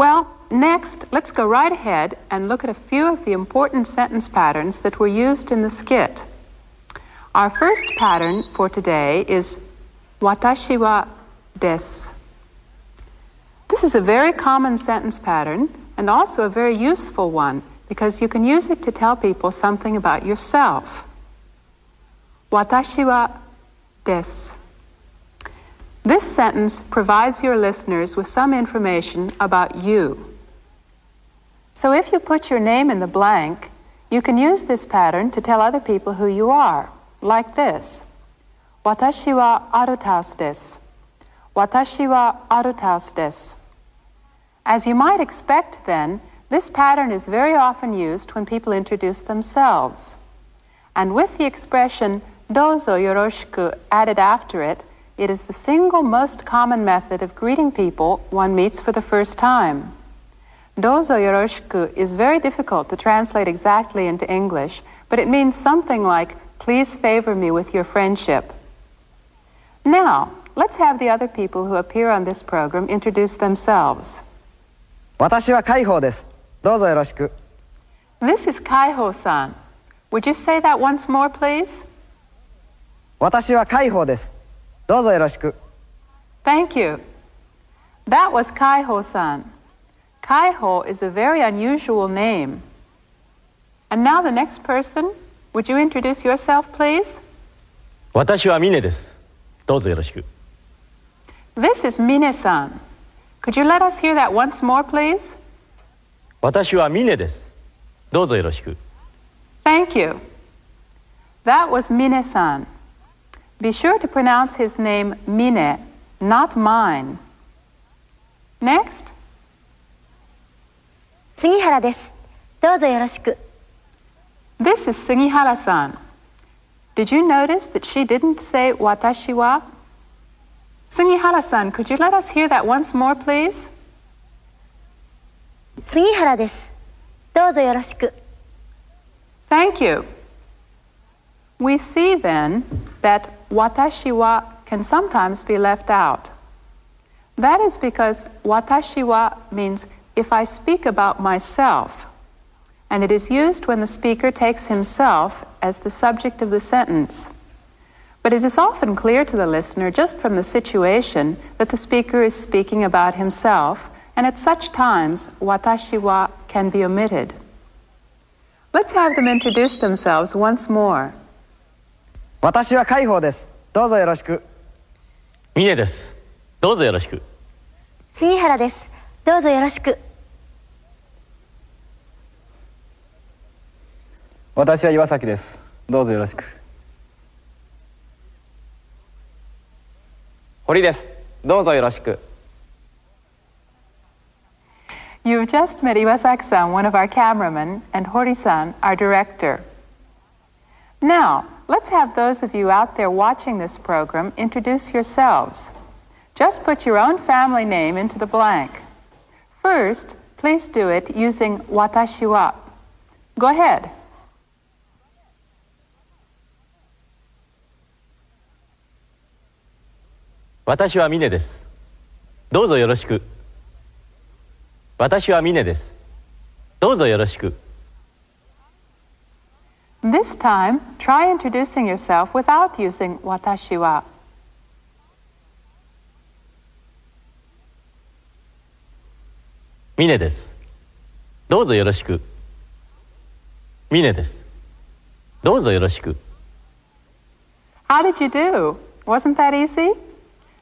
Well, next, let's go right ahead and look at a few of the important sentence patterns that were used in the skit. Our first pattern for today is watashi wa desu. This is a very common sentence pattern and also a very useful one because you can use it to tell people something about yourself. Watashi wa desu. This sentence provides your listeners with some information about you. So if you put your name in the blank, you can use this pattern to tell other people who you are, like this. Watashi wa arutasu desu. Watashi wa arutasu desu. As you might expect then, this pattern is very often used when people introduce themselves. And with the expression dozo yoroshiku added after it, it is the single most common method of greeting people one meets for the first time. Dozo yoroshiku is very difficult to translate exactly into English, but it means something like, please favor me with your friendship. Now, let's have the other people who appear on this program introduce themselves. 私は海宝です。どうぞよろしく。 This is Kaiho-san. Would you say that once more, please? 私は海宝です。どうぞよろしく。 Thank you. That was Kaiho-san. Kaiho is a very unusual name. And now the next person. Would you introduce yourself, please? 私はミネです。どうぞよろしく。 This is Mine-san. Could you let us hear that once more, please? 私はミネです。どうぞよろしく。 Thank you. That was Mine-san. Be sure to pronounce his name Mine, not mine. Next. 杉原です。どうぞよろしく。 This is Sugihara-san. Did you notice that she didn't say watashi wa? Sugihara-san, could you let us hear that once more, please? 杉原です。どうぞよろしく。 Thank you. We see then that watashi wa can sometimes be left out. That is because watashi wa means if I speak about myself, and it is used when the speaker takes himself as the subject of the sentence. But it is often clear to the listener just from the situation that the speaker is speaking about himself, and at such times watashi wa can be omitted. Let's have them introduce themselves once more. 私は海宝です。どうぞよろしく。ミネです。どうぞよろしく。杉原です。どうぞよろしく。私は岩崎です。どうぞよろしく。堀です。どうぞよろしく。 You've just met Iwasaki-san, one of our cameramen, and Hori-san, our director. Now, let's have those of you out there watching this program introduce yourselves. Just put your own family name into the blank. First, please do it using watashi wa. Go ahead. 私はミネです。どうぞよろしく。私はミネです。どうぞよろしく。 This time, try introducing yourself without using watashi wa. ミネです。どうぞよろしく。ミネです。どうぞよろしく。 How did you do? Wasn't that easy?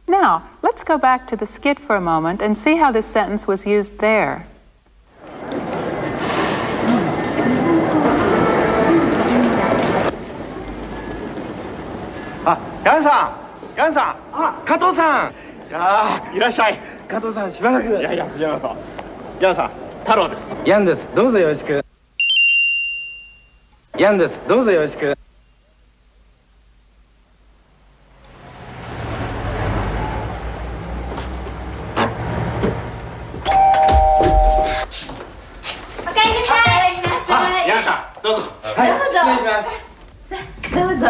Now, let's go back to the skit for a moment and see how this sentence was used there. あ、ヤンさん、ヤンさん、あ、加藤さん。いらっしゃい。加藤さん、しばらく。いやいや、藤山さん。ヤンさん、太郎です。ヤンです。どうぞよろしく。ヤンです。どうぞよろしく。おかえりなさい。ヤンさん、どうぞ。はい、失礼します。どうぞ。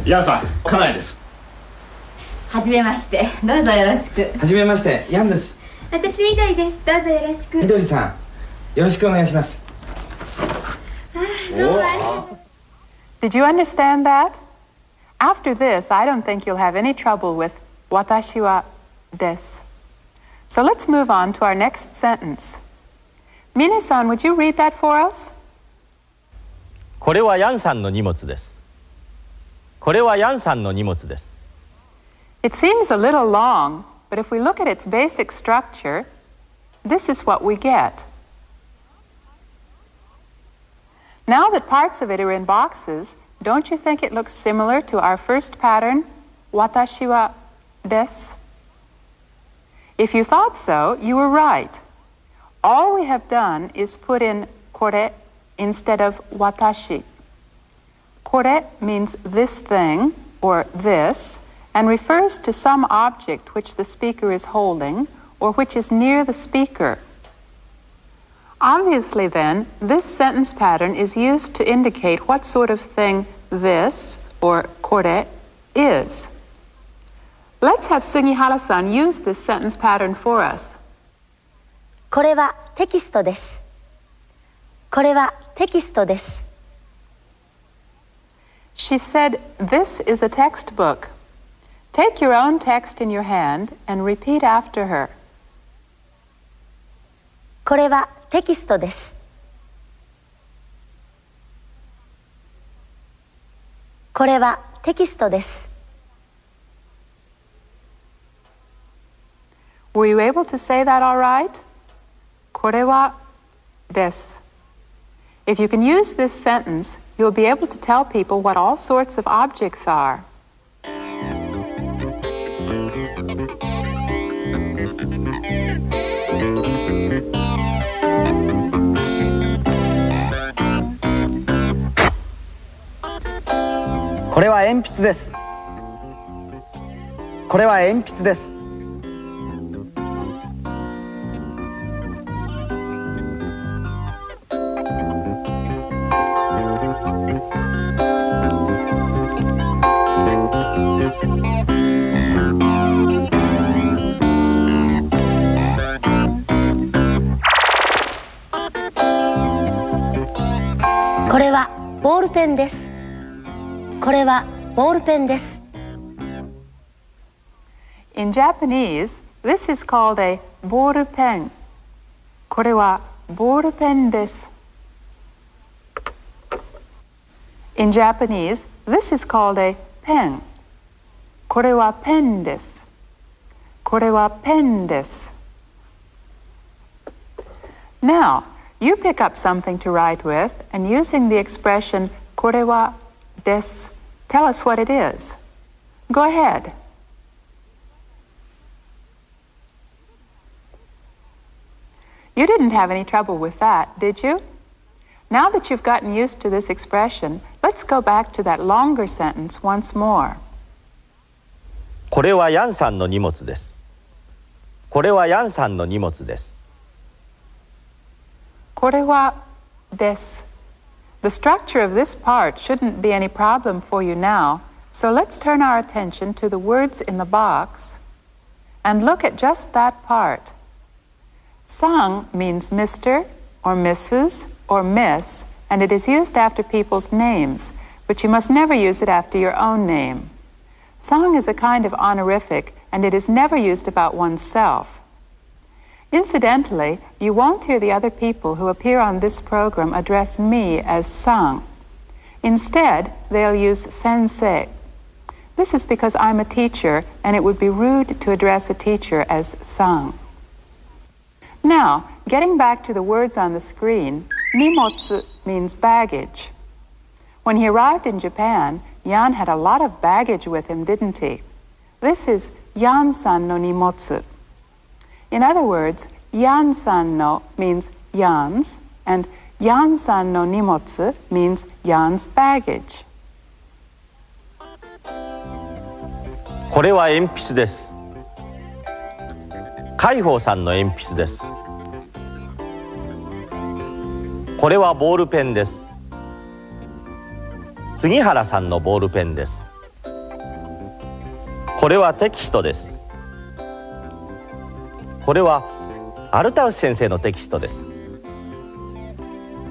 ヤンさん、家内です。はじめまして、どうぞよろしく。はじめまして、ヤンです。私緑です。どうぞよろしく。みどりさん、よろしくお願いします。どうもありがとう。 Did you understand that? After this, I don't think you'll have any trouble with 私はです. So let's move on to our next sentence. Mine-san, would you read that for us? これはヤンさんの荷物です。これはヤンさんの荷物です。 It seems a little long, but if we look at its basic structure, this is what we get. Now that parts of it are in boxes, don't you think it looks similar to our first pattern, 私はです? If you thought so, you were right. All we have done is put in これ instead of 私. これ means this thing or this and refers to some object which the speaker is holding or which is near the speaker. Obviously, then, this sentence pattern is used to indicate what sort of thing this or これ is. Let's have Sugihara-san use this sentence pattern for us. これはテキストです。これはテキストです。 She said, "This is a textbook." Take your own text in your hand and repeat after her. これはテキストです。これはテキストです。 Were you able to say that all right? これはです. If you can use this sentence, you'll be able to tell people what all sorts of objects are.「これは鉛筆です」「これは鉛筆です」これはボールペンです。これはボールペンです。 In Japanese, this is called a ボールペン. これはボールペンです. In Japanese, this is called a pen. これはペンです. これはペンです. Now, you pick up something to write with and using the expression これはです, tell us what it is. Go ahead. You didn't have any trouble with that, did you? Now that you've gotten used to this expression, let's go back to that longer sentence once more. これはヤンさんの荷物です。これはヤンさんの荷物です。これはです. The structure of this part shouldn't be any problem for you now, so let's turn our attention to the words in the box and look at just that part. Sang means Mr. or Mrs. or Miss, and it is used after people's names, but you must never use it after your own name. Sang is a kind of honorific, and it is never used about oneself. Incidentally, you won't hear the other people who appear on this program address me as Sang. Instead, they'll use sensei. This is because I'm a teacher, and it would be rude to address a teacher as Sang. Now, getting back to the words on the screen, nimotsu means baggage. When he arrived in Japan, Jan had a lot of baggage with him, didn't he? This is Jan-san no nimotsu. In other words, Jan-san no means Jan's, and Jan-san no nimotsu means Jan's baggage. これは鉛筆です。海宝さんの鉛筆です。これはボールペンです。杉原さんのボールペンです。これはテキストです。これはアルタウス先生のテキストです。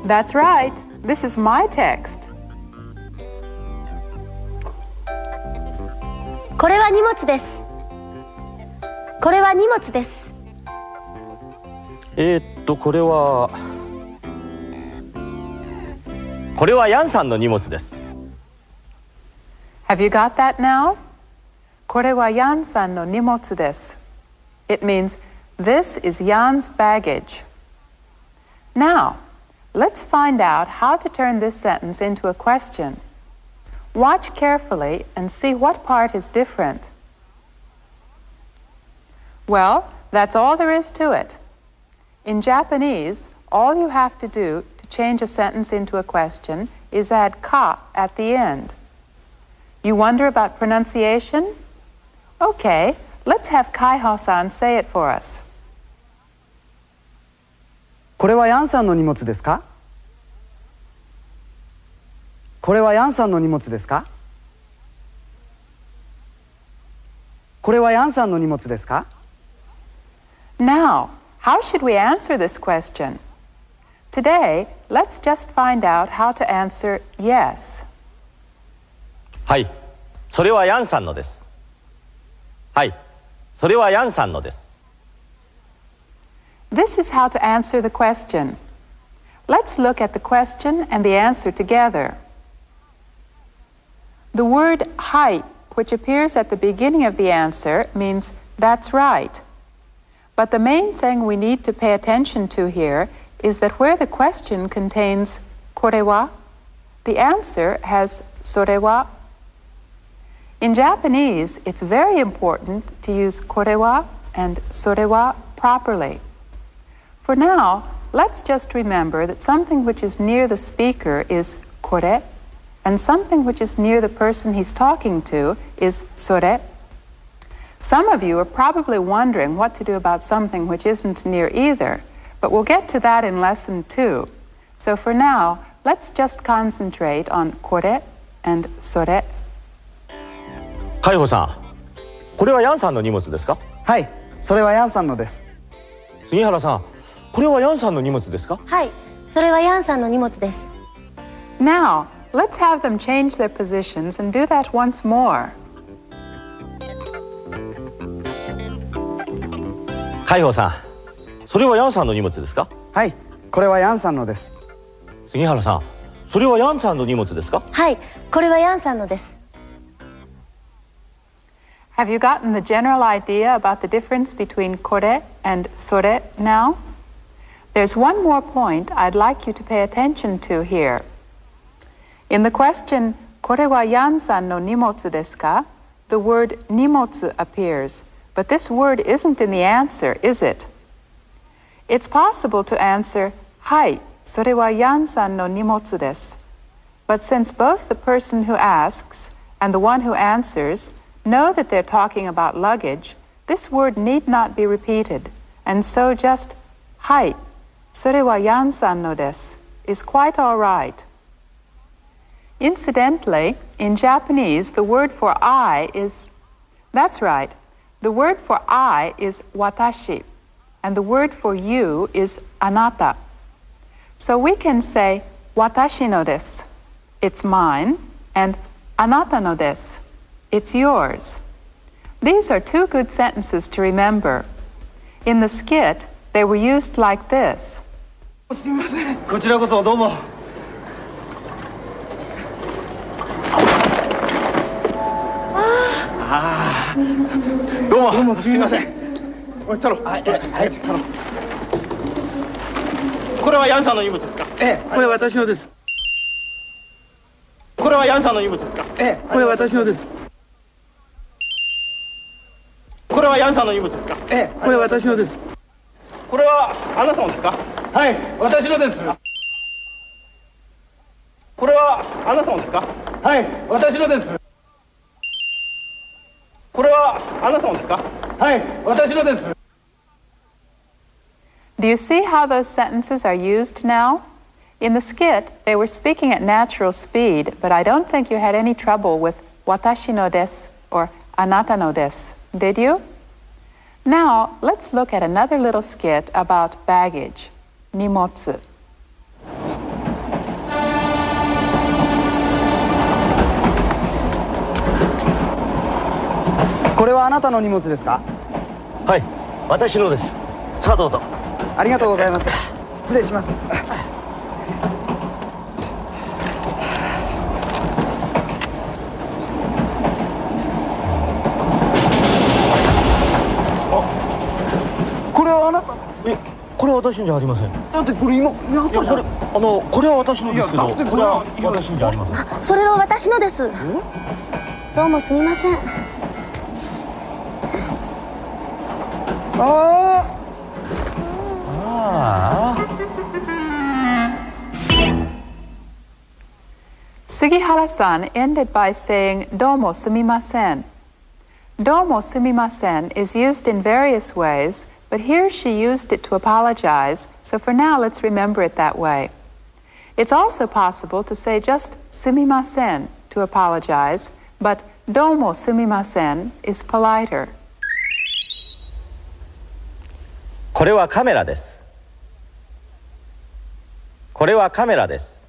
That's right. This is my text. これは荷物です。これは荷物です。これはヤンさんの荷物です。Have you got that now? これはヤンさんの荷物です。It means this is Jan's baggage. Now, let's find out how to turn this sentence into a question. Watch carefully and see what part is different. Well, that's all there is to it. In Japanese, all you have to do to change a sentence into a question is add ka at the end. You wonder about pronunciation? Okay, let's have Kaiho-san say it for us. これはヤンさんの荷物ですか？これはヤンさんの荷物ですか？これはヤンさんの荷物ですか？ Now, how should we answer this question? Today, let's just find out how to answer yes. はい、それはヤンさんのです。はい、それはヤンさんのです。This is how to answer the question. Let's look at the question and the answer together. The word はい, which appears at the beginning of the answer, means that's right. But the main thing we need to pay attention to here is that where the question contains これは, the answer has それは. In Japanese, it's very important to use これは and それは properly. For now, let's just remember that something which is near the speaker is これ, and something which is near the person he's talking to is それ. Some of you are probably wondering what to do about something which isn't near either, but we'll get to that in lesson 2. So for now, let's just concentrate on これ and それ. 海保さん、これはヤンさんの荷物ですか？はい、それはヤンさんのです。杉原さん、これはヤンさんの荷物ですか？はい、それはヤンさんの荷物です。Now, let's have them change their positions and do that once more. 海保さん、それはヤンさんの荷物ですか？はい、これはヤンさんのです。杉原さん、それはヤンさんの荷物ですか？はい、これはヤンさんのです。Have you gotten the general idea about the difference between これ and それ now? There's one more point I'd like you to pay attention to here. In the question, これはヤンさんの荷物ですか? The word 荷物 appears, but this word isn't in the answer, is it? It's possible to answer, はい、それはヤンさんの荷物です. But since both the person who asks and the one who answers know that they're talking about luggage, this word need not be repeated, and so just はい、それはヤンさんのです is quite all right. Incidentally, in Japanese, the word for I is, that's right, the word for I is watashi, and the word for you is anata. So we can say 私のです it's mine, and あなたのです it's yours. These are two good sentences to remember. In the skit, they were used like this. すみません。こちらこそどうも。どうもすみません。おい太郎。はい太郎。これはヤンさんの荷物ですか？ええ、これ私のです。これはヤンさんの荷物ですか？ええ、これ私のです。これはヤンさんの荷物ですか？ええ、これ私のです。これはあなたのですか？はい、私のです。これはあなたのですか？はい、私のです。これはあなたのですか？はい、私のです。Do you see how those sentences are used now? In the skit, they were speaking at natural speed, but I don't think you had any trouble with 私のです or あなたのです, did you? Now, let's look at another little skit about baggage, 荷物。これはあなたの荷物ですか？はい、私のです。さあどうぞ。ありがとうございます。失礼します。これはあなた。これは私じゃありません。だってこれ今あったじゃん。これは私のですけど、いやだってこれは私じゃありません。それは私のです。どうもすみません。あああ。Sugihara-san ended by saying "domo sumimasen." "Domo sumimasen" is used in various ways, but here she used it to apologize, so for now let's remember it that way. It's also possible to say just "sumimasen" to apologize, but "domo sumimasen" is politer. これはカメラです。これはカメラです。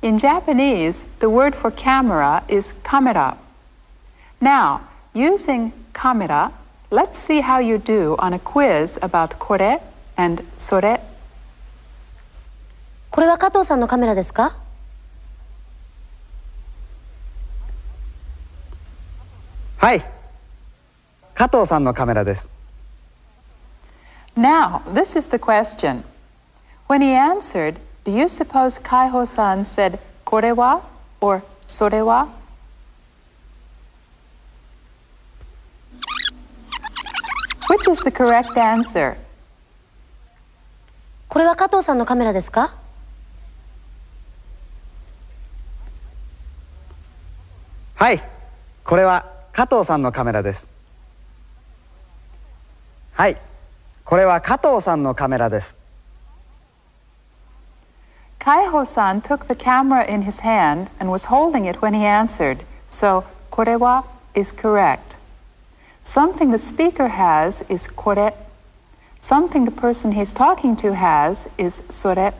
In Japanese, the word for camera is kamera. Now, using kamera, let's see how you do on a quiz about kore and sore. これは加藤さんのカメラですか？はい。加藤さんのカメラです。Now, this is the question. When he answered, do you suppose Kaiho-san said "kore wa" or "sore wa"? Which is the correct answer? これは加藤さんのカメラですか？はい。これは加藤さんのカメラです。はい。これは加藤さんのカメラです。Kaiho-san took the camera in his hand and was holding it when he answered, so "kore wa" is correct. Something the speaker has is kore. Something the person he's talking to has is sore.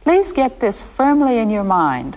Please get this firmly in your mind.